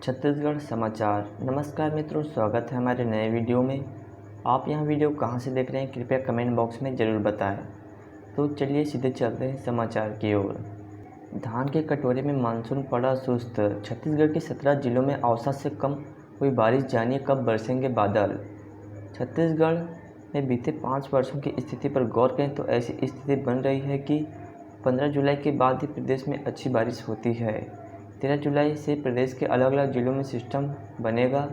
छत्तीसगढ़ समाचार। नमस्कार मित्रों, स्वागत है हमारे नए वीडियो में। आप यह वीडियो कहां से देख रहे हैं कृपया कमेंट बॉक्स में ज़रूर बताएं। तो चलिए सीधे चलते हैं समाचार की ओर। धान के कटोरे में मानसून पड़ा सुस्त। छत्तीसगढ़ के 17 जिलों में औसत से कम हुई बारिश, जानिए कब बरसेंगे बादल। छत्तीसगढ़ में बीते 5 वर्षों की स्थिति पर गौर करें तो ऐसी स्थिति बन रही है कि 15 जुलाई के बाद ही प्रदेश में अच्छी बारिश होती है। 13 जुलाई से प्रदेश के अलग अलग जिलों में सिस्टम बनेगा,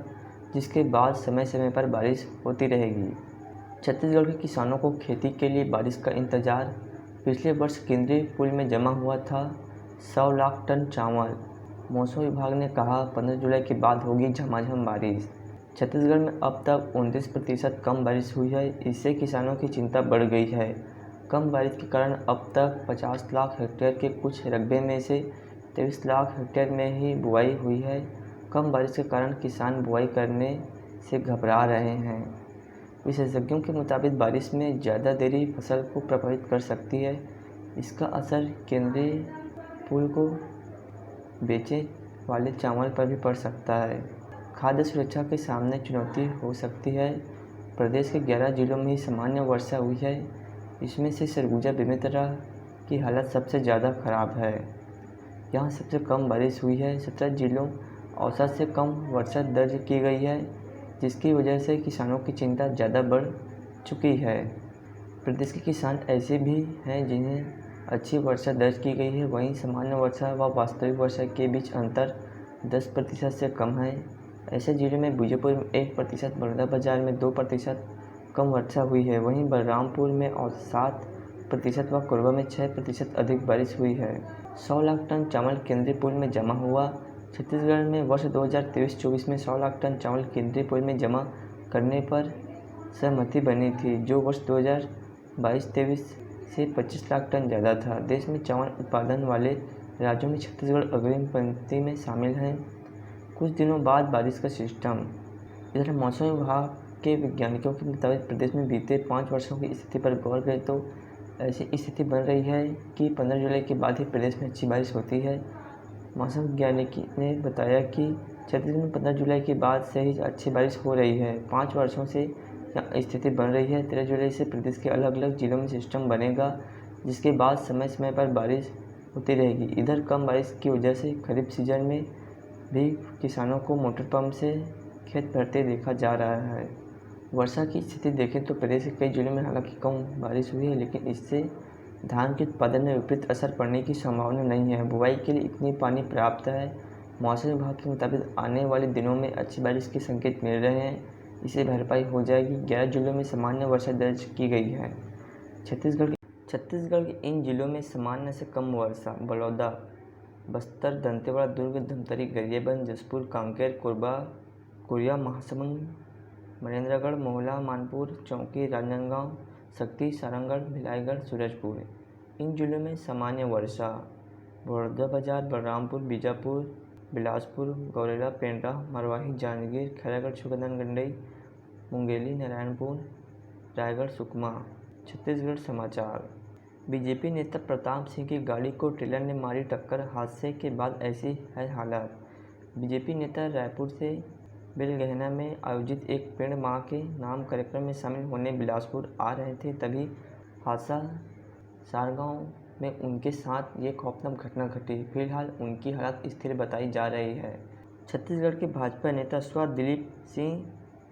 जिसके बाद समय समय पर बारिश होती रहेगी। छत्तीसगढ़ के किसानों को खेती के लिए बारिश का इंतजार। पिछले वर्ष केंद्रीय पूल में जमा हुआ था 100 लाख टन चावल। मौसम विभाग ने कहा 15 जुलाई के बाद होगी झमाझम बारिश। छत्तीसगढ़ में अब तक 29% कम बारिश हुई है। इससे किसानों की चिंता बढ़ गई है। कम बारिश के कारण अब तक 50 लाख हेक्टेयर के कुछ रकबे में से 23 लाख हेक्टेयर में ही बुआई हुई है। कम बारिश के कारण किसान बुआई करने से घबरा रहे हैं। विशेषज्ञों के मुताबिक बारिश में ज़्यादा देरी फसल को प्रभावित कर सकती है। इसका असर केंद्रीय पूल को बेचे वाले चावल पर भी पड़ सकता है। खाद्य सुरक्षा के सामने चुनौती हो सकती है। प्रदेश के 11 जिलों में ही सामान्य वर्षा हुई है। इसमें से सरगुजा बेमेतरा की हालत सबसे ज़्यादा खराब है। यहाँ सबसे कम बारिश हुई है। 17 जिलों औसत से कम वर्षा दर्ज की गई है, जिसकी वजह से किसानों की चिंता ज़्यादा बढ़ चुकी है। प्रदेश के किसान ऐसे भी हैं जिन्हें अच्छी वर्षा दर्ज की गई है, वहीं सामान्य वर्षा व वास्तविक वर्षा के बीच अंतर 10% से कम है। ऐसे जिलों में बीजापुर में 1%, बलौदाबाजार में 2% कम वर्षा हुई है। वहीं बलरामपुर में 7% व कोरबा में 6% अधिक बारिश हुई है। 100 लाख टन चावल केंद्रीय पूल में जमा हुआ। छत्तीसगढ़ में वर्ष 2023-24 में 100 लाख टन चावल केंद्रीय पूल में जमा करने पर सहमति बनी थी, जो वर्ष 2022-23 से 25 लाख टन ज़्यादा था। देश में चावल उत्पादन वाले राज्यों में छत्तीसगढ़ अग्रिम पंक्ति में शामिल है। कुछ दिनों बाद बारिश का सिस्टम। इधर मौसम विभाग के वैज्ञानिकों के मुताबिक प्रदेश में बीते 5 वर्षों की स्थिति पर गौर करें तो ऐसी स्थिति बन रही है कि 15 जुलाई के बाद ही प्रदेश में अच्छी बारिश होती है। मौसम वैज्ञानिक ने बताया कि छत्तीसगढ़ में 15 जुलाई के बाद से ही अच्छी बारिश हो रही है। 5 वर्षों से यह स्थिति बन रही है। 13 जुलाई से प्रदेश के अलग अलग जिलों में सिस्टम बनेगा, जिसके बाद समय समय पर बारिश होती रहेगी। इधर कम बारिश की वजह से खरीफ सीजन में भी किसानों को मोटर पंप से खेत भरते देखा जा रहा है। वर्षा की स्थिति देखें तो प्रदेश के कई जिलों में हालांकि कम बारिश हुई है, लेकिन इससे धान के उत्पादन में विपरीत असर पड़ने की संभावना नहीं है। बुआई के लिए इतनी पानी पर्याप्त है। मौसम विभाग के मुताबिक आने वाले दिनों में अच्छी बारिश के संकेत मिल रहे हैं। इससे भरपाई हो जाएगी। 11 जिलों में सामान्य वर्षा दर्ज की गई है। छत्तीसगढ़ के इन जिलों में सामान्य से कम वर्षा बलौदा, बस्तर, दंतेवाड़ा, दुर्ग, धमतरी, गरियाबंद, जशपुर, कांकेर, कोरबा, कोरिया, महासमुंद, मनेन्द्रगढ़, मोहला, मानपुर, चौकी, राजनांदगांव, शक्ति, सारंगढ़, भिलाईगढ़, सूरजपुर। इन जिलों में सामान्य वर्षा। बलौदाबाजार, बलरामपुर, बीजापुर, बिलासपुर, गौरेला, पेंड्रा, मरवाही, जांजगीर, खैरागढ़, छुकंदर-गंडई, मुंगेली, नारायणपुर, रायगढ़, सुकमा। छत्तीसगढ़ समाचार। बीजेपी नेता प्रताप सिंह की गाड़ी को ट्रेलर ने मारी टक्कर। हादसे के बाद ऐसी है हालत। बीजेपी नेता रायपुर से बेलगहना में आयोजित एक पेड़ मां के नाम कार्यक्रम में शामिल होने बिलासपुर आ रहे थे, तभी हादसा सारगांव में उनके साथ ये खौफनाक घटना घटी। फिलहाल उनकी हालत स्थिर बताई जा रही है। छत्तीसगढ़ के भाजपा नेता स्व दिलीप सिंह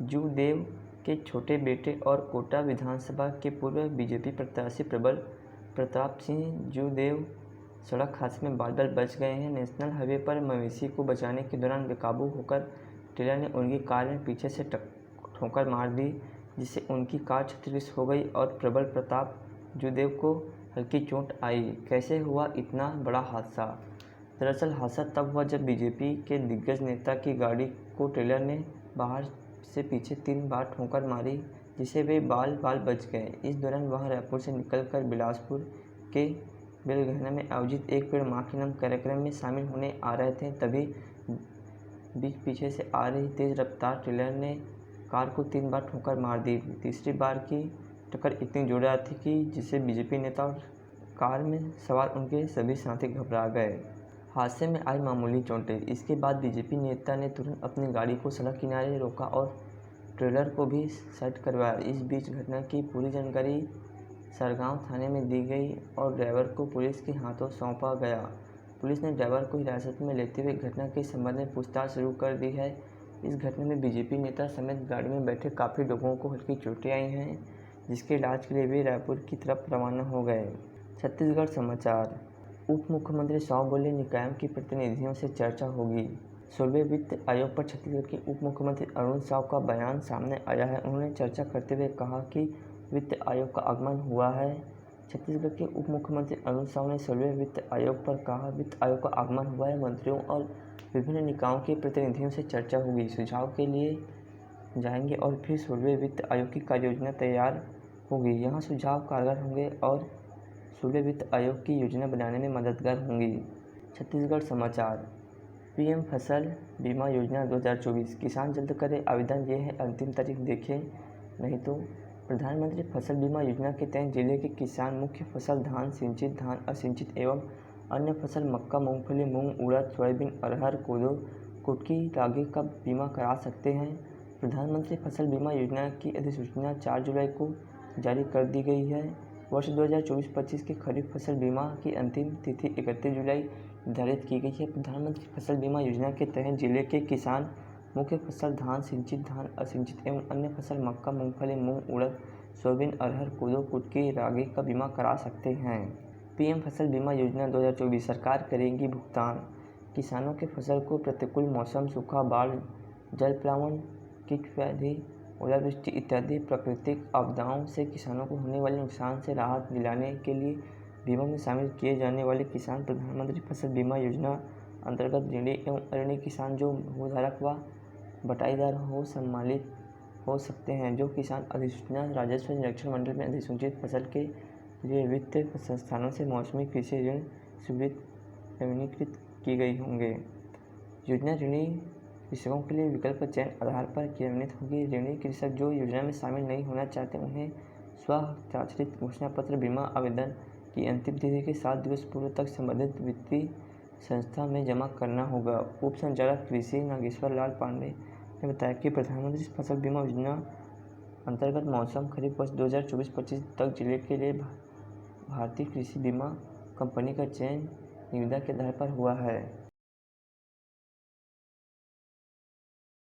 जूदेव के छोटे बेटे और कोटा विधानसभा के पूर्व बीजेपी प्रत्याशी प्रबल प्रताप सिंह जूदेव सड़क हादसे में बाल बाल बच गए हैं। नेशनल हाईवे पर मवेशी को बचाने के दौरान बेकाबू होकर ट्रेलर ने उनकी कार में पीछे से ठोकर मार दी, जिससे उनकी कार क्षतिग्रस्त हो गई और प्रबल प्रताप जूदेव को हल्की चोट आई। कैसे हुआ इतना बड़ा हादसा? दरअसल हादसा तब हुआ जब बीजेपी के दिग्गज नेता की गाड़ी को ट्रेलर ने बाहर से पीछे 3 बार ठोकर मारी, जिससे वे बाल बाल बच गए। इस दौरान वह रायपुर से निकलकर बिलासपुर के बेलगहना में आयोजित एक पेड़ मां के नाम कार्यक्रम में शामिल होने आ रहे थे, तभी बीच पीछे से आ रही तेज रफ्तार ट्रेलर ने कार को 3 बार ठोकर मार दी। तीसरी बार की टक्कर इतनी जोरदार थी कि जिससे बीजेपी नेता और कार में सवार उनके सभी साथी घबरा गए। हादसे में आई मामूली चोटें। इसके बाद बीजेपी नेता ने तुरंत अपनी गाड़ी को सड़क किनारे रोका और ट्रेलर को भी साइड करवाया। इस बीच घटना की पूरी जानकारी सरगांव थाने में दी गई और ड्राइवर को पुलिस के हाथों सौंपा गया। पुलिस ने ड्राइवर को हिरासत में लेते हुए घटना के संबंध में पूछताछ शुरू कर दी है। इस घटना में बीजेपी नेता समेत गाड़ी में बैठे काफ़ी लोगों को हल्की चोटें आई हैं, जिसके इलाज के लिए वे रायपुर की तरफ रवाना हो गए। छत्तीसगढ़ समाचार। उप मुख्यमंत्री साव बोले, निकायों के प्रतिनिधियों से चर्चा होगी। 16वें वित्त आयोग पर छत्तीसगढ़ के उप मुख्यमंत्री अरुण साव का बयान सामने आया है। उन्होंने चर्चा करते हुए कहा कि वित्त आयोग का आगमन हुआ है। छत्तीसगढ़ के उप मुख्यमंत्री अरुण साव ने 16वें वित्त आयोग पर कहा, वित्त आयोग का आगमन हुआ है, मंत्रियों और विभिन्न निकायों के प्रतिनिधियों से चर्चा होगी, सुझाव के लिए जाएंगे और फिर 16वें वित्त आयोग की कार्ययोजना तैयार होगी। यहाँ सुझाव कारगर होंगे और 16वें वित्त आयोग की योजना बनाने में मददगार होंगी। छत्तीसगढ़ समाचार। पीएम फसल बीमा योजना 2024 किसान जल्द करें आवेदन, ये है अंतिम तारीख, देखें नहीं तो। प्रधानमंत्री फसल बीमा योजना के तहत जिले के किसान मुख्य फसल धान, सिंचित धान, असिंचित एवं अन्य फसल मक्का, मूंगफली, मूंग, उड़द, सोयाबीन, अरहर, कोदो, कुटकी, रागी का बीमा करा सकते हैं। प्रधानमंत्री फसल बीमा योजना की अधिसूचना 4 जुलाई को जारी कर दी गई है। वर्ष 2024-25 के खरीफ फसल बीमा की अंतिम तिथि 31 जुलाई निर्धारित की गई है। प्रधानमंत्री फसल बीमा योजना के तहत जिले के किसान मुख्य फसल धान, सिंचित धान, असिंचित एवं अन्य फसल मक्का, मूंगफली, मूंग, उड़द, सोयाबीन, अरहर, कोदो, कुटकी, रागी का बीमा करा सकते हैं। पीएम फसल बीमा योजना 2024 सरकार करेगी भुगतान। किसानों के फसल को प्रतिकूल मौसम, सूखा, बाढ़, जल प्लावन, कीट व्याधि, ओलावृष्टि इत्यादि प्राकृतिक आपदाओं से किसानों को होने वाले नुकसान से राहत दिलाने के लिए बीमा में शामिल किए जाने वाले किसान प्रधानमंत्री फसल बीमा योजना अंतर्गत ऋणी एवं अऋणी किसान जो भूधारक व बटाईदार हो सम्मिलित हो सकते हैं। जो किसान अधिसूचना राजस्व निरीक्षण मंडल में अधिसूचित फसल के लिए वित्तीय संस्थानों से मौसमी कृषि ऋण स्वीकृत नवीनीकृत की गई होंगे। योजना ऋणी कृषकों के लिए विकल्प चयन आधार पर क्रियान्वित होगी। ऋणी कृषक जो योजना में शामिल नहीं होना चाहते, उन्हें स्वहस्ताक्षरित घोषणा पत्र बीमा आवेदन की अंतिम तिथि के 7 दिवस पूर्व तक संबंधित वित्तीय संस्था में जमा करना होगा। उप संचालक कृषि नागेश्वर लाल पांडे ने बताया कि प्रधानमंत्री फसल बीमा योजना अंतर्गत मौसम खरीफ वर्ष 2024-25 तक जिले के लिए भारतीय कृषि बीमा कंपनी का चयन निविदा के आधार पर हुआ है।